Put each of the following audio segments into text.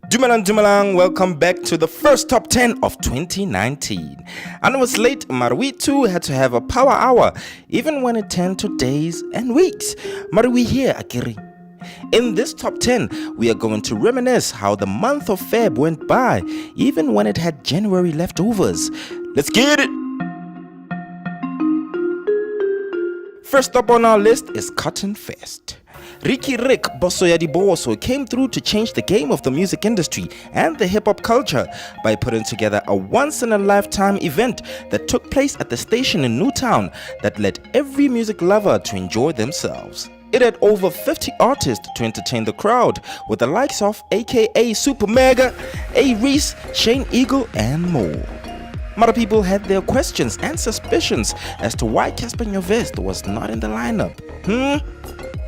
Dumalang, welcome back to the first top 10 of 2019. I know it's late, but we too had to have a power hour, even when it turned to days and weeks. But we here, Akiri. In this top 10, we are going to reminisce how the month of Feb went by, even when it had January leftovers. Let's get it! First up on our list is Cotton Fest. Ricky Rick Bosoya Boso came through to change the game of the music industry and the hip-hop culture by putting together a once-in-a-lifetime event that took place at the station in Newtown that led every music lover to enjoy themselves. It had over 50 artists to entertain the crowd, with the likes of aka Super Mega, A Reese, Shane Eagle, and more. Mara people had their questions and suspicions as to why Casper Nyovest was not in the lineup.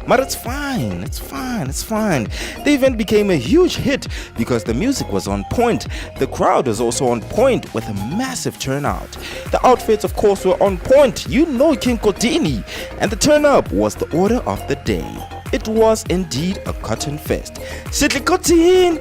But it's fine. The event became a huge hit because the music was on point. The crowd was also on point with a massive turnout. The outfits, of course, were on point. You know King Kotini. And the turn-up was the order of the day. It was indeed a cotton fest. Sidli Kotin!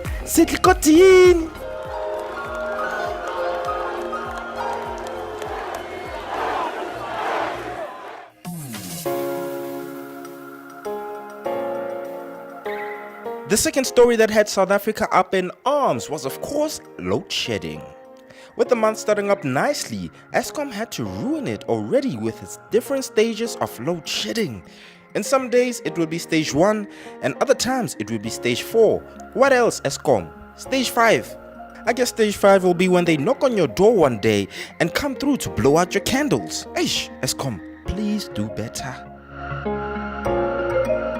The second story that had South Africa up in arms was, of course, load shedding. With the month starting up nicely, Eskom had to ruin it already with its different stages of load shedding. In some days it will be stage 1 and other times it will be stage 4. What else, Eskom? Stage 5. I guess stage 5 will be when they knock on your door one day and come through to blow out your candles. Eish, Eskom, please do better.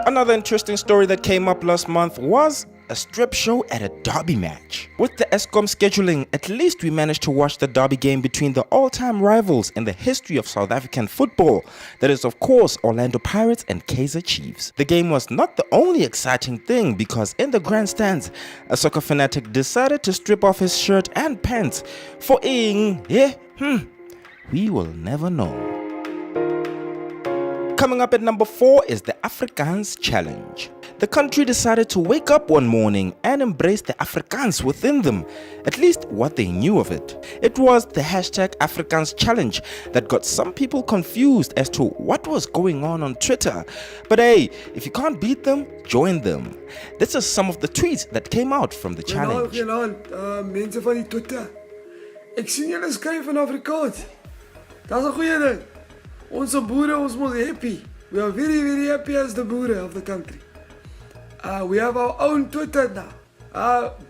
Another interesting story that came up last month was a strip show at a derby match. With the Eskom scheduling, at least we managed to watch the derby game between the all-time rivals in the history of South African football. That is, of course, Orlando Pirates and Kaizer Chiefs. The game was not the only exciting thing because in the grandstands, a soccer fanatic decided to strip off his shirt and pants for we will never know. Coming up at number 4 is the Afrikaans Challenge. The country decided to wake up one morning and embrace the Afrikaans within them, at least what they knew of it. It was the hashtag Afrikaans Challenge that got some people confused as to what was going on Twitter. But hey, if you can't beat them, join them. This is some of the tweets that came out from the challenge. Mense van die Twitter. Ek sien julle skryf van Afrikaans. That's 'n goeie ding. Ons boere, ons mos happy. We are very, very happy as the boere of the country. We have our own Twitter now.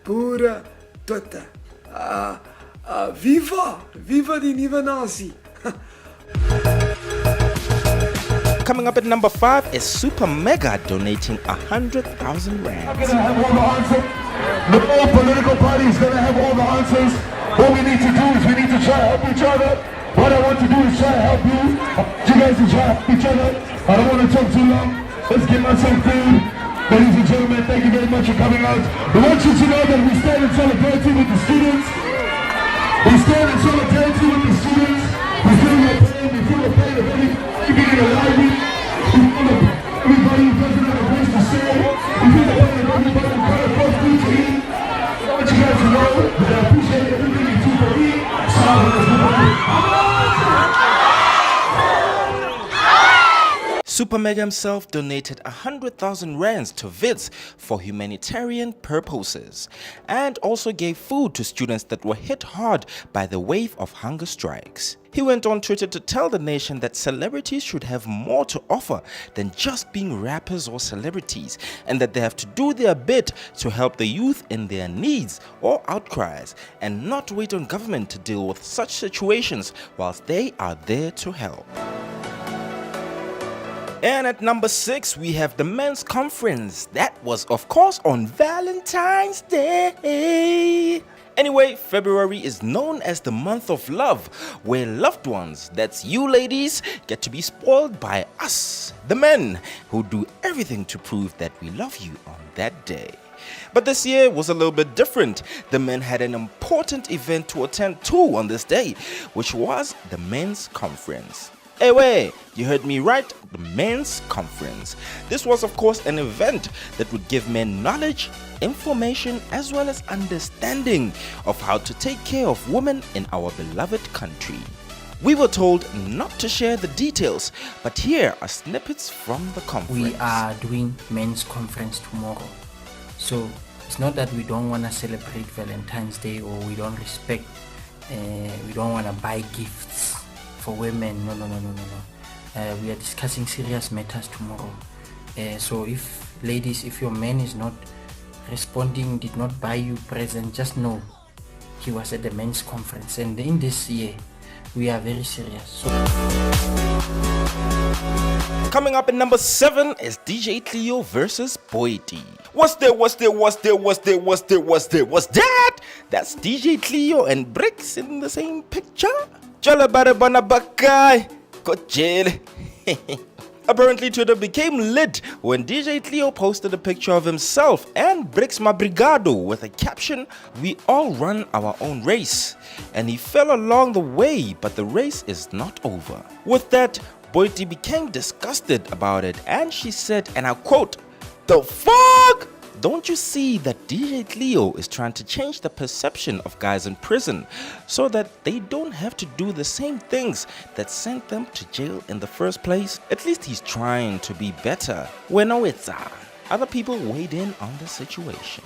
Boere Twitter. Viva die nuwe nasie. Coming up at number 5 is Super Mega donating 100,000 rand. I'm gonna have all the answers. Not all political parties gonna have all the answers. What we need to do is we need to try to help each other. What I want to do is try to help you. You guys to try to help each other. I don't want to talk too long. Let's get myself food. Ladies and gentlemen, thank you very much for coming out. We want you to know that we stand in solidarity with the students. We stand in solidarity with the students. We feel your pain. We feel the pain of everybody being in a library. We feel everybody who doesn't have a place to stay. We feel the pain of everybody who can't afford food to eat. I want you guys to know that I appreciate everything you do for me. Super Mega himself donated 100,000 rands to Wits for humanitarian purposes and also gave food to students that were hit hard by the wave of hunger strikes. He went on Twitter to tell the nation that celebrities should have more to offer than just being rappers or celebrities, and that they have to do their bit to help the youth in their needs or outcries and not wait on government to deal with such situations whilst they are there to help. And at number 6, we have the men's conference. That was, of course, on Valentine's Day. Anyway, February is known as the month of love, where loved ones, that's you ladies, get to be spoiled by us, the men, who do everything to prove that we love you on that day. But this year was a little bit different. The men had an important event to attend to on this day, which was the men's conference. Anyway, you heard me right, the men's conference. This was of course an event that would give men knowledge, information, as well as understanding of how to take care of women in our beloved country. We were told not to share the details, but here are snippets from the conference. We are doing men's conference tomorrow. So it's not that we don't want to celebrate Valentine's Day or we don't respect, we don't want to buy gifts for women. No. We are discussing serious matters tomorrow. So if ladies, if your man is not responding, did not buy you present, just know he was at the men's conference. And in this year, we are very serious. So coming up at number 7 is DJ Cleo versus Boity. What's that? That's DJ Cleo and Bricks in the same picture. Apparently Twitter became lit when DJ Cleo posted a picture of himself and Bricks Mabrigado with a caption, "We all run our own race." And he fell along the way, but the race is not over. With that, Boity became disgusted about it and she said, and I quote, "The fuck? Don't you see that DJ Cleo is trying to change the perception of guys in prison so that they don't have to do the same things that sent them to jail in the first place? At least he's trying to be better." When other people weighed in on the situation.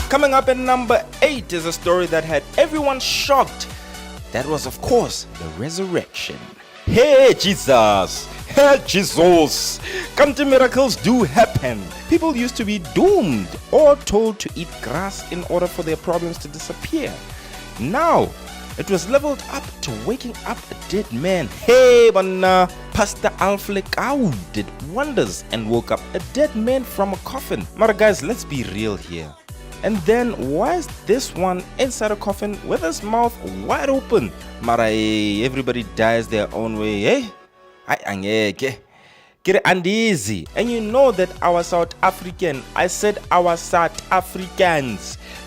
Coming up at number 8 is a story that had everyone shocked. That was, of course, the resurrection. Hey Jesus! Hey Jesus! Come to miracles do happen. People used to be doomed or told to eat grass in order for their problems to disappear. Now, it was leveled up to waking up a dead man. Hey, but Pastor Alflecau did wonders and woke up a dead man from a coffin. Mara guys, let's be real here. And then why is this one inside a coffin with his mouth wide open? Mara, everybody dies their own way, eh? Get uneasy. And you know that our South Africans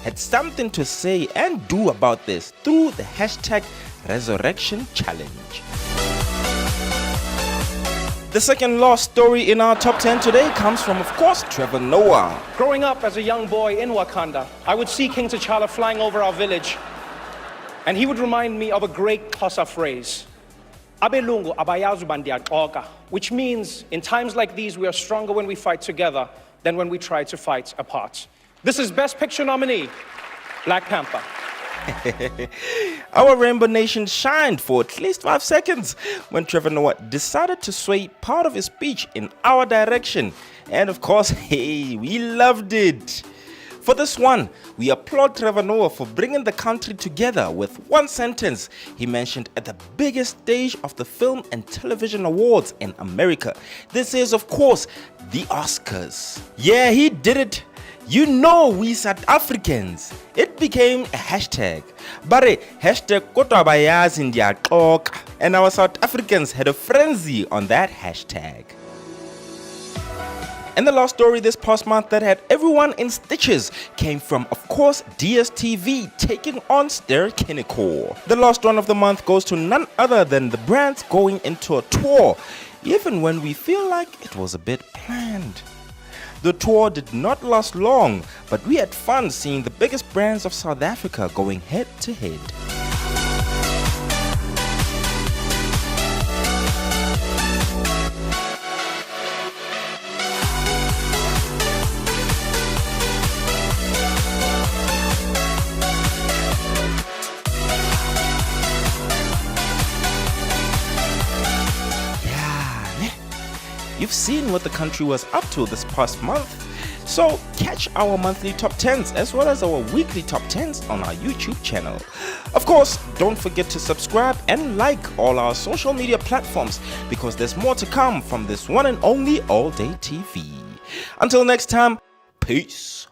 had something to say and do about this through the hashtag Ressurection Challenge. The second lost story in our top 10 today comes from, of course, Trevor Noah. Growing up as a young boy in Wakanda, I would see King T'Challa flying over our village, and he would remind me of a great Xhosa phrase, "Abelungu abayazi bandiyaxoka," which means in times like these we are stronger when we fight together than when we try to fight apart. This is Best Picture nominee, Black Panther. Our Rainbow Nation shined for at least 5 seconds when Trevor Noah decided to sway part of his speech in our direction. And of course, hey, we loved it. For this one, we applaud Trevor Noah for bringing the country together with one sentence he mentioned at the biggest stage of the Film and Television Awards in America. This is, of course, the Oscars. Yeah, he did it. You know we South Africans. It became a hashtag. Bare hashtag kodwa bayazi ndiyaxoka. And our South Africans had a frenzy on that hashtag. And the last story this past month that had everyone in stitches came from, of course, DSTV taking on Ster-Kinekor. The last one of the month goes to none other than the brands going into a tour, even when we feel like it was a bit planned. The tour did not last long, but we had fun seeing the biggest brands of South Africa going head to head. You've seen what the country was up to this past month, so catch our monthly top 10s as well as our weekly top 10s on our YouTube channel. Of course, don't forget to subscribe and like all our social media platforms because there's more to come from this one and only All Day TV. Until next time, peace.